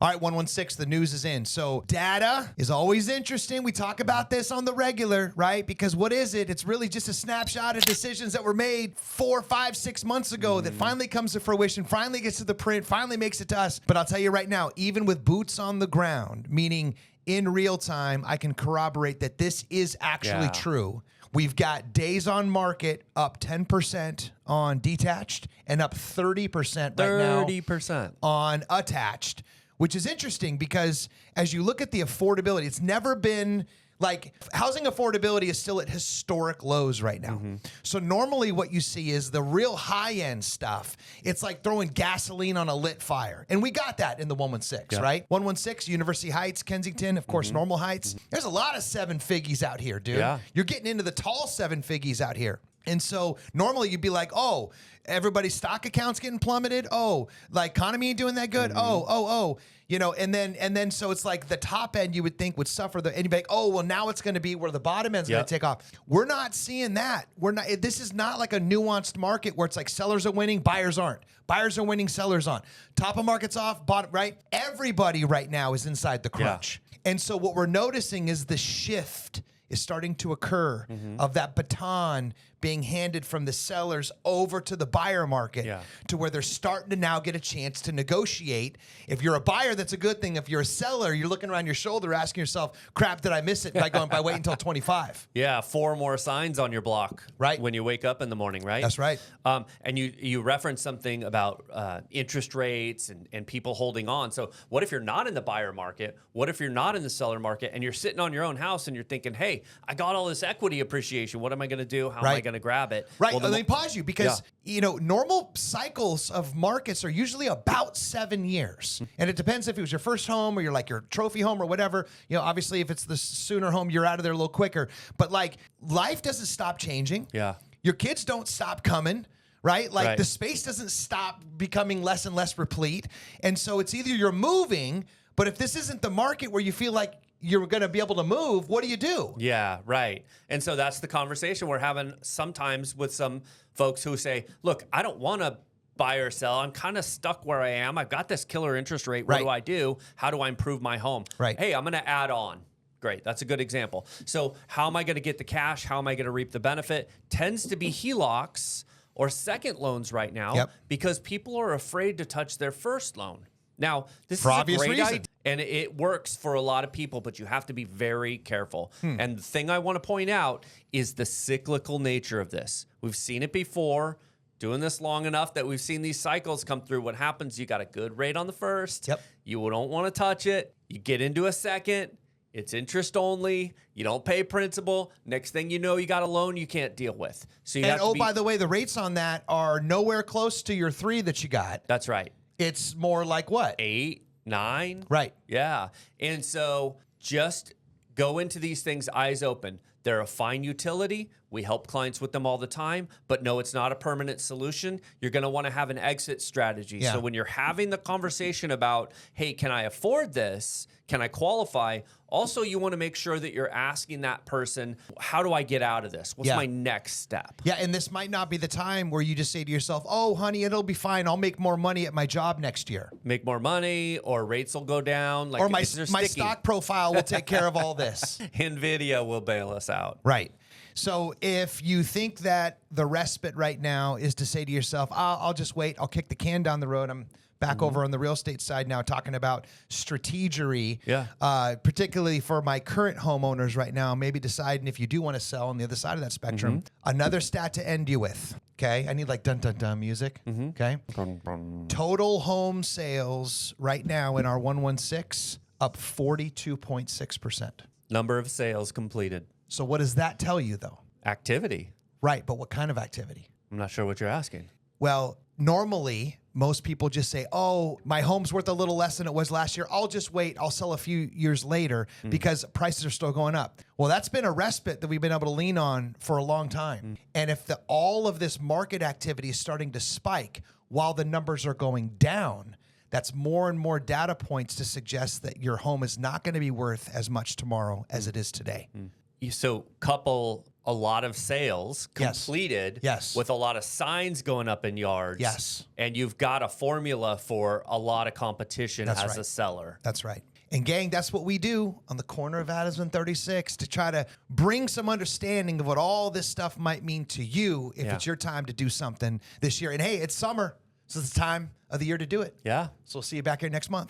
All right, 116, the news is in. So data is always interesting. We talk about this on the regular, right? Because what is it? It's really just a snapshot of decisions that were made 4, 5, 6 months ago that finally comes to fruition, finally gets to the print, finally makes it to us. But I'll tell you right now, even with boots on the ground, meaning in real time, I can corroborate that this is actually true. We've got days on market up 10% on detached and up 30% right now on attached, which is interesting because as you look at the affordability, it's never been like housing affordability is still at historic lows right now. So normally what you see is the real high end stuff. It's like throwing gasoline on a lit fire. And we got that in the 116, right? 116, University Heights, Kensington, of course, Normal Heights. There's a lot of 7 figgies out here, dude. You're getting into the tall 7 figgies out here. And so normally you'd be like, oh, everybody's stock accounts getting plummeted. Oh, like economy ain't doing that good. Oh. You know, and then so it's like the top end you would think would suffer and you'd be like, oh, well, now it's going to be where the bottom end's going to take off. We're not seeing that. This is not like a nuanced market where it's like sellers are winning, buyers aren't. Buyers are winning, sellers aren't. Top of market's off, bottom, right? Everybody right now is inside the crunch. And so what we're noticing is the shift is starting to occur of that baton being handed from the sellers over to the buyer market to where they're starting to now get a chance to negotiate. If you're a buyer, that's a good thing. If you're a seller, you're looking around your shoulder asking yourself, crap, did I miss it by waiting until 25? Yeah, 4 more signs on your block when you wake up in the morning, right? That's right. And you referenced something about interest rates and people holding on. So what if you're not in the buyer market? What if you're not in the seller market and you're sitting on your own house and you're thinking, hey, I got all this equity appreciation. What am I going to do? How am I going to grab it? Right. Well, let me pause you because, you know, normal cycles of markets are usually about 7 years. And it depends if it was your first home or you're like your trophy home or whatever. You know, obviously, if it's the sooner home, you're out of there a little quicker. But like life doesn't stop changing. Yeah. Your kids don't stop coming. Right? Like the space doesn't stop becoming less and less replete. And so it's either you're moving, but if this isn't the market where you feel like you're going to be able to move, what do you do? Yeah, right. And so that's the conversation we're having sometimes with some folks who say, look, I don't want to buy or sell. I'm kind of stuck where I am. I've got this killer interest rate. What do I do? How do I improve my home? Hey, I'm going to add on. Great. That's a good example. So how am I going to get the cash? How am I going to reap the benefit? Tends to be HELOCs or second loans right now because people are afraid to touch their first loan. Now, this is a great idea, and it works for a lot of people, but you have to be very careful. And the thing I want to point out is the cyclical nature of this. We've seen it before, doing this long enough that we've seen these cycles come through. What happens, you got a good rate on the first. You don't want to touch it. You get into a second. It's interest only. You don't pay principal. Next thing you know, you got a loan you can't deal with. So you have to by the way, the rates on that are nowhere close to your 3 that you got. That's right. It's more like what? 8, 9. Right. Yeah. And so just go into these things eyes open. They're a fine utility. We help clients with them all the time, but no, it's not a permanent solution. You're going to want to have an exit strategy. So when you're having the conversation about, hey, can I afford this? Can I qualify? Also, you want to make sure that you're asking that person, how do I get out of this? What's my next step? Yeah, and this might not be the time where you just say to yourself, oh, honey, it'll be fine. I'll make more money at my job next year. Make more money, or rates will go down. Like, or my stock profile will take care of all this. NVIDIA will bail us out. Right. So if you think that the respite right now is to say to yourself, I'll just wait. I'll kick the can down the road. I'm back over on the real estate side now talking about strategery, particularly for my current homeowners right now, maybe deciding if you do want to sell on the other side of that spectrum. Another stat to end you with, okay? I need like dun-dun-dun music, okay? Total home sales right now in our 116 up 42.6%. Number of sales completed. So what does that tell you, though? Activity. Right, but what kind of activity? I'm not sure what you're asking. Well, normally, most people just say, oh, my home's worth a little less than it was last year. I'll just wait. I'll sell a few years later because prices are still going up. Well, that's been a respite that we've been able to lean on for a long time. And if all of this market activity is starting to spike while the numbers are going down, that's more and more data points to suggest that your home is not going to be worth as much tomorrow as it is today. So couple a lot of sales Yes. completed Yes. with a lot of signs going up in yards. Yes. And you've got a formula for a lot of competition That's as right. a seller. That's right. And gang, that's what we do on the corner of Adams and 36 to try to bring some understanding of what all this stuff might mean to you if it's your time to do something this year. And hey, it's summer, so it's the time of the year to do it. Yeah. So we'll see you back here next month.